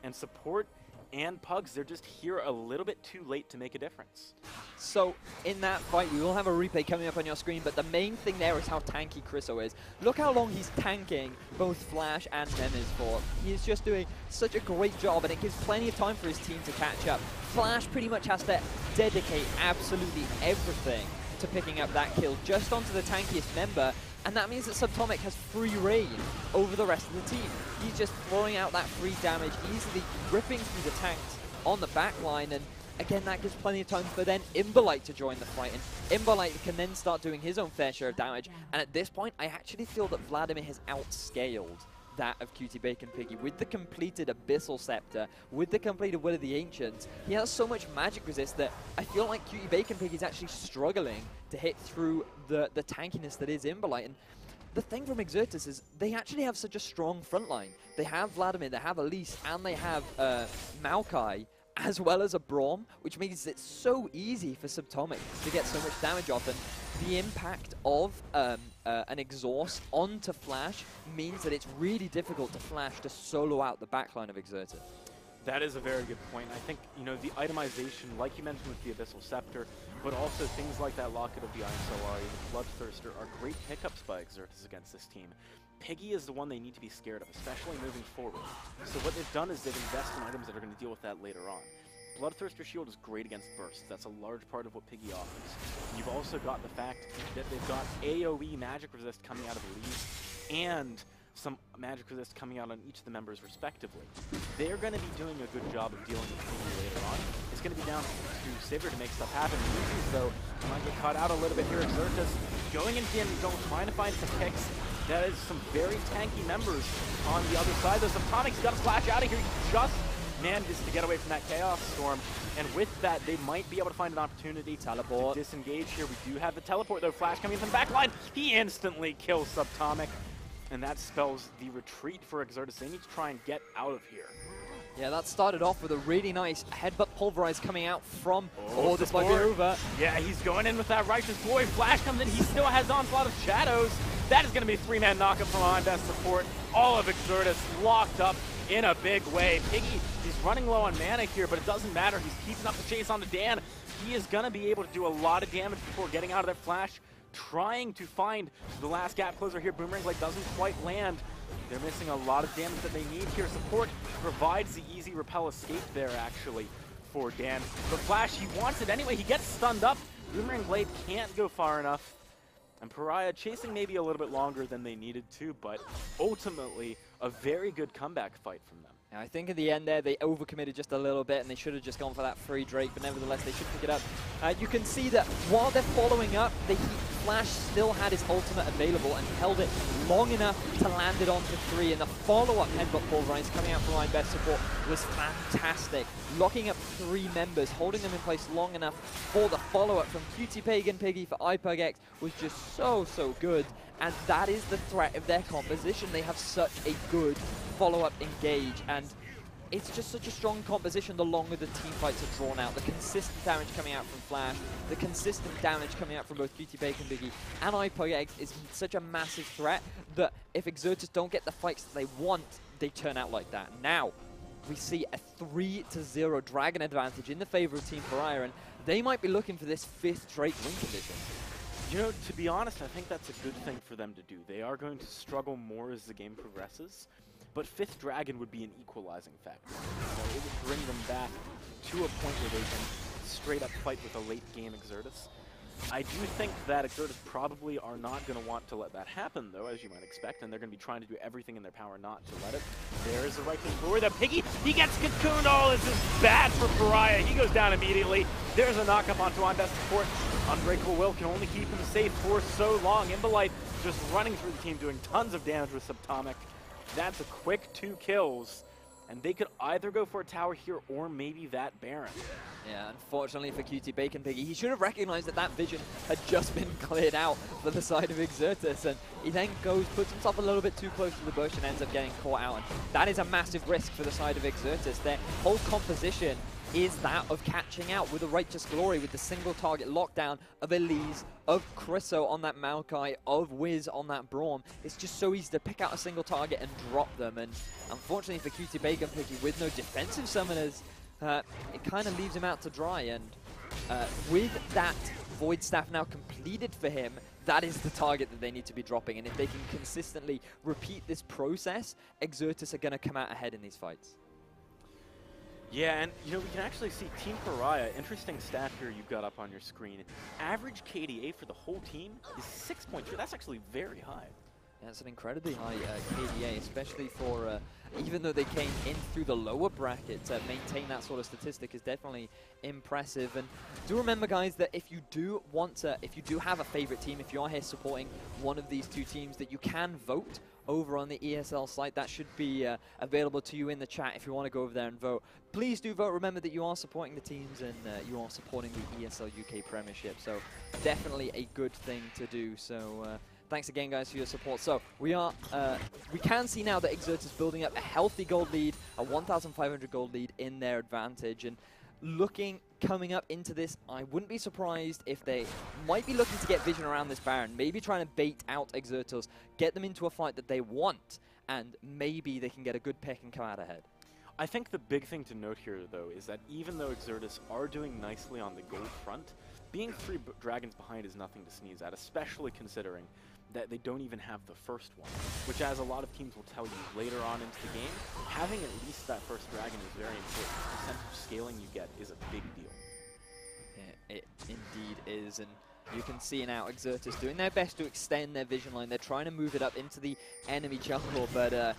and support and Pugs, they're just here a little bit too late to make a difference. So in that fight, we will have a replay coming up on your screen, but the main thing there is how tanky Chriso is. Look how long he's tanking both Flash and Nemes for. He is just doing such a great job, and it gives plenty of time for his team to catch up. Flash pretty much has to dedicate absolutely everything to picking up that kill just onto the tankiest member, and that means that Subatomic has free reign over the rest of the team. He's just throwing out that free damage, easily ripping through the tanks on the back line, and again, that gives plenty of time for then Imberlight to join the fight, and Imberlight can then start doing his own fair share of damage. And at this point, I actually feel that Vladimir has outscaled that of QT Bacon Piggy. With the completed Abyssal Scepter, with the completed Will of the Ancients, he has so much magic resist that I feel like QT Bacon Piggy is actually struggling to hit through the tankiness that is Imberlight. And the thing from Exertus is they actually have such a strong front line. They have Vladimir, they have Elise, and they have Maokai, as well as a Braum, which means it's so easy for Subatomic to get so much damage off. And the impact of an exhaust onto Flash means that it's really difficult to Flash to solo out the backline of Exertus. That is a very good point. I think, you know, the itemization, like you mentioned with the Abyssal Scepter, but also things like that Locket of the Iron Solari, the Bloodthirster, are great pickups by Exertus against this team. Piggy is the one they need to be scared of, especially moving forward. So what they've done is they've invested in items that are going to deal with that later on. Bloodthirster Shield is great against bursts. That's a large part of what Piggy offers. You've also got the fact that they've got AoE magic resist coming out of the lead, and some magic resist coming out on each of the members respectively. They're going to be doing a good job of dealing with Piggy later on. It's going to be down to Sivir to make stuff happen. Lucius, though, might get caught out a little bit here. Exertus going into the end zone, trying to find some picks. That is some very tanky members on the other side. There's some Tonic's got to splash out of here. He just manages to get away from that Chaos Storm. And with that, they might be able to find an opportunity to disengage here. We do have the teleport, though. Flash coming in from the back line. He instantly kills Subatomic. And that spells the retreat for Exertus. They need to try and get out of here. Yeah, that started off with a really nice headbutt pulverize coming out from... Oh, this might be over. Yeah, he's going in with that Righteous Glory. Flash comes in. He still has Onslaught of Shadows. That is going to be a 3-man knockup from on best support. All of Exertus locked up in a big way. Piggy, he's running low on mana here, but it doesn't matter. He's keeping up the chase on the Dan. He is going to be able to do a lot of damage before getting out of that Flash. Trying to find the last gap closer here. Boomerang Blade doesn't quite land. They're missing a lot of damage that they need here. Support provides the easy repel escape there, actually, for Dan. But Flash, he wants it anyway. He gets stunned up. Boomerang Blade can't go far enough. And Paria chasing maybe a little bit longer than they needed to, but ultimately a very good comeback fight from them. I think in the end there, they overcommitted just a little bit, and they should have just gone for that free Drake, but nevertheless, they should pick it up. You can see that while they're following up, Flash still had his ultimate available and held it long enough to land it onto 3, and the follow-up headbutt pulverize coming out from Line Best Support was fantastic. Locking up 3 members, holding them in place long enough for the follow-up from Cutie Pagan Piggy for iPugX was just so good, and that is the threat of their composition. They have such a good follow-up engage, and it's just such a strong composition the longer the team fights are drawn out. The consistent damage coming out from Flash, the consistent damage coming out from both Cutie Bacon Biggie and iPugX is such a massive threat that if Exertus don't get the fights that they want, they turn out like that. Now, we see a 3-0 Dragon advantage in the favor of Team Paria, and they might be looking for this 5th Drake win condition. You know, to be honest, I think that's a good thing for them to do. They are going to struggle more as the game progresses, but 5th Dragon would be an equalizing factor. So it would bring them back to a point where they can straight up fight with a late game Exertus. I do think that Exertus probably are not going to want to let that happen, though, as you might expect, and they're going to be trying to do everything in their power not to let it. There's the Righteous Glory. The Piggy, he gets cocooned. Oh, this is bad for Paria. He goes down immediately. There's a knockup onto on best support. Unbreakable Will can only keep him safe for so long. Imbolite just running through the team, doing tons of damage with Subatomic. That's a quick 2 kills, and they could either go for a tower here or maybe that Baron. Yeah, unfortunately for Cutie Bacon Piggy, he should have recognized that that vision had just been cleared out for the side of Exertus, and he then puts himself a little bit too close to the bush and ends up getting caught out. And that is a massive risk for the side of Exertus. Their whole composition is that of catching out with a Righteous Glory, with the single target lockdown of Elise, of Chryso on that Maokai, of Wiz on that Braum. It's just so easy to pick out a single target and drop them, and unfortunately for Cutie Bacon Piggy, with no defensive summoners, it kind of leaves him out to dry, and with that Void Staff now completed for him, that is the target that they need to be dropping, and if they can consistently repeat this process, Exertus are going to come out ahead in these fights. Yeah, and you know, we can actually see Team Paria, interesting stat here you've got up on your screen. Average KDA for the whole team is 6.3. That's actually very high. Yeah, it's an incredibly high KDA, especially for, even though they came in through the lower bracket, to maintain that sort of statistic is definitely impressive. And do remember, guys, that if you do have a favorite team, if you are here supporting one of these 2 teams, that you can vote over on the ESL site. That should be available to you in the chat if you want to go over there and vote. Please do vote. Remember that you are supporting the teams and you are supporting the ESL UK Premiership. So definitely a good thing to do. So thanks again, guys, for your support. So we can see now that Exertus is building up a healthy gold lead, a 1,500 gold lead in their advantage. And coming up into this, I wouldn't be surprised if they might be looking to get vision around this Baron, maybe trying to bait out Exertus, get them into a fight that they want, and maybe they can get a good pick and come out ahead. I think the big thing to note here, though, is that even though Exertus are doing nicely on the gold front, being 3 dragons behind is nothing to sneeze at, especially considering that they don't even have the first one, which, as a lot of teams will tell you later on into the game, having at least that first dragon is very important. The percentage scaling you get is a big deal. Yeah, it indeed is, and you can see now Exertus doing their best to extend their vision line. They're trying to move it up into the enemy jungle, but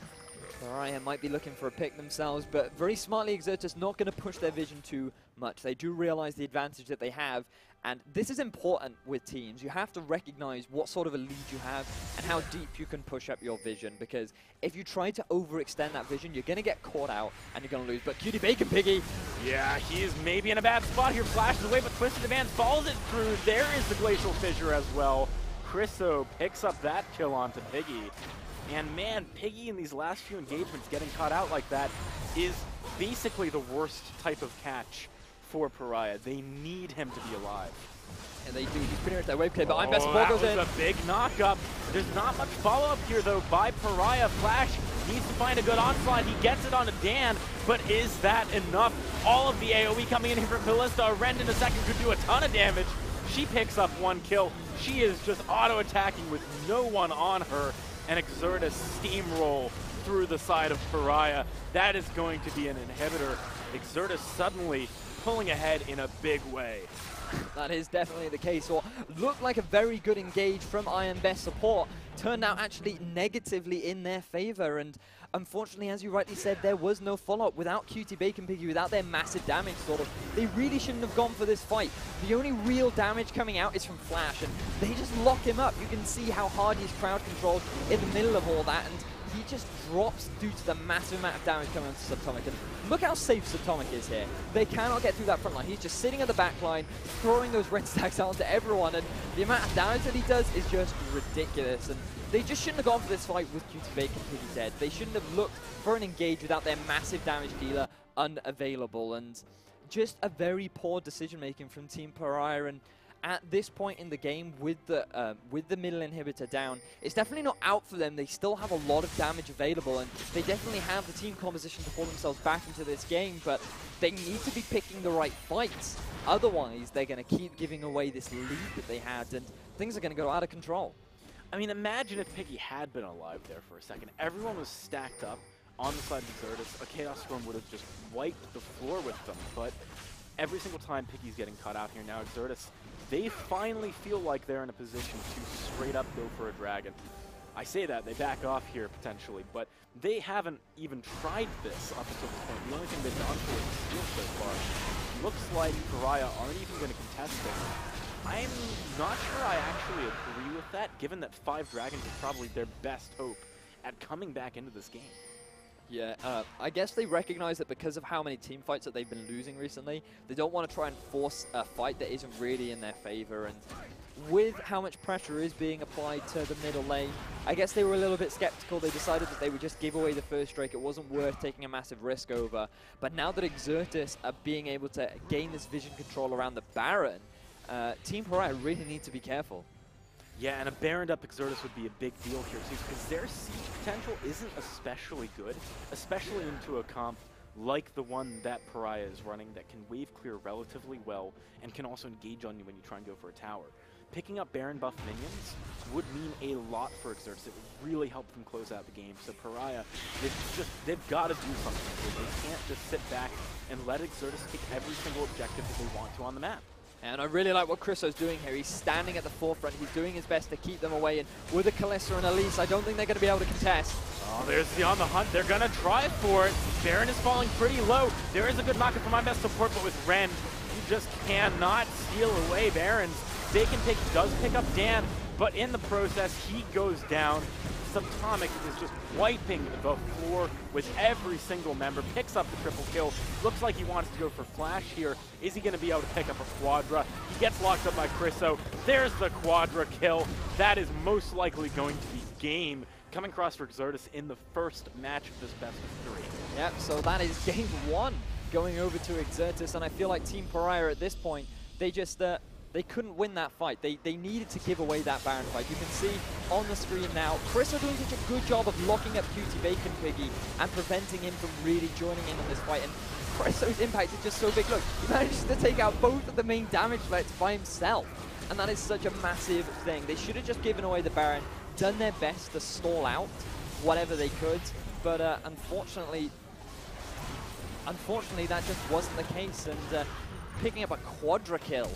Paria might be looking for a pick themselves, but very smartly Exertus not going to push their vision too much. They do realize the advantage that they have, and this is important with teams. You have to recognize what sort of a lead you have and how deep you can push up your vision, because if you try to overextend that vision, you're going to get caught out and you're going to lose. But Cutie Bacon Piggy, yeah, he is maybe in a bad spot here. Flashes away, but Twisted Advance follows it through. There is the Glacial Fissure as well. Chriso picks up that kill onto Piggy. And man, Piggy in these last few engagements getting caught out like that is basically the worst type of catch for Paria. They need him to be alive. And they do. He's pretty much their wave clear, but I'm best ball goes in. That was a big knock-up. There's not much follow-up here, though, by Paria. Flash needs to find a good onslaught. He gets it onto Dan, but is that enough? All of the AoE coming in here from Ballista. Rend in a second could do a ton of damage. She picks up one kill. She is just auto-attacking with no one on her. And Exertus steamroll through the side of Paria. That is going to be an inhibitor. Exertus suddenly pulling ahead in a big way. That is definitely the case. Or looked like a very good engage from Iron Best support. Turned out actually negatively in their favor. And unfortunately, as you rightly said, there was no follow-up. Without Cutie Bacon Piggy, without their massive damage, sort of, they really shouldn't have gone for this fight. The only real damage coming out is from Flash, and they just lock him up. You can see how hard he's crowd controlled in the middle of all that, and he just drops due to the massive amount of damage coming onto Subtomic. And look how safe Subtomic is here. They cannot get through that front line. He's just sitting at the back line, throwing those red stacks out onto everyone, and the amount of damage that he does is just ridiculous. And they just shouldn't have gone for this fight with Cutie Bacon Piggy dead. They shouldn't have looked for an engage without their massive damage dealer unavailable. And just a very poor decision making from Team Paria. And at this point in the game, with the middle inhibitor down, it's definitely not out for them. They still have a lot of damage available, and they definitely have the team composition to pull themselves back into this game, but they need to be picking the right fights. Otherwise, they're going to keep giving away this lead that they had, and things are going to go out of control. I mean, imagine if Piggy had been alive there for a second. Everyone was stacked up on the side of Exertus. A Chaos Storm would have just wiped the floor with them, but every single time Piggy's getting caught out here now, Exertus, they finally feel like they're in a position to straight up go for a dragon. I say that, they back off here potentially, but they haven't even tried this up until this point. The only thing they've gone for is steal so far. Looks like Paria aren't even going to contest this. I'm not sure I actually agree with that, given that 5 dragons is probably their best hope at coming back into this game. Yeah, I guess they recognize that because of how many team fights that they've been losing recently, they don't want to try and force a fight that isn't really in their favor. And with how much pressure is being applied to the middle lane, I guess they were a little bit skeptical. They decided that they would just give away the first Drake. It wasn't worth taking a massive risk over. But now that Exertus are being able to gain this vision control around the Baron, Team Paria really need to be careful. Yeah, and a Baroned up Exertus would be a big deal here too, because their siege potential isn't especially good, especially into a comp like the one that Paria is running that can wave clear relatively well and can also engage on you when you try and go for a tower. Picking up Baron buff minions would mean a lot for Exertus. It would really help them close out the game. So Paria, they've got to do something here. They can't just sit back and let Exertus take every single objective that they want to on the map. And I really like what Chriso's doing here. He's standing at the forefront. He's doing his best to keep them away. And with a Kalista and Elise, I don't think they're going to be able to contest. Oh, there's the on the hunt. They're going to try for it. Baron is falling pretty low. There is a good knock-up from my best support, but with Rend, you just cannot steal away Barons. Bacon Pig does pick up Dan, but in the process, he goes down. Subtomic is just wiping the floor with every single member, picks up the triple kill. Looks like he wants to go for Flash here. Is he going to be able to pick up a Quadra? He gets locked up by Chriso. There's the Quadra kill. That is most likely going to be game coming across for Exertus in the first match of this best of 3. Yep, so that is game 1 going over to Exertus, and I feel like Team Paria at this point, they just they couldn't win that fight. They needed to give away that Baron fight. You can see on the screen now, Chris are doing such a good job of locking up Cutie Bacon Piggy and preventing him from really joining in on this fight. And Chriso's impact is just so big. Look, he manages to take out both of the main damage threats by himself. and that is such a massive thing. They should have just given away the Baron, done their best to stall out whatever they could, but unfortunately, that just wasn't the case, and picking up a quadra kill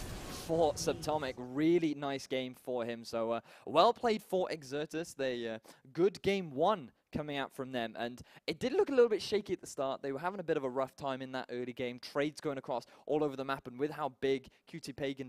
for Subtomic, really nice game for him. So well played for Exertus. They good game one coming out from them, and it did look a little bit shaky at the start. They were having a bit of a rough time in that early game, trades going across all over the map, and with how big QT Pagan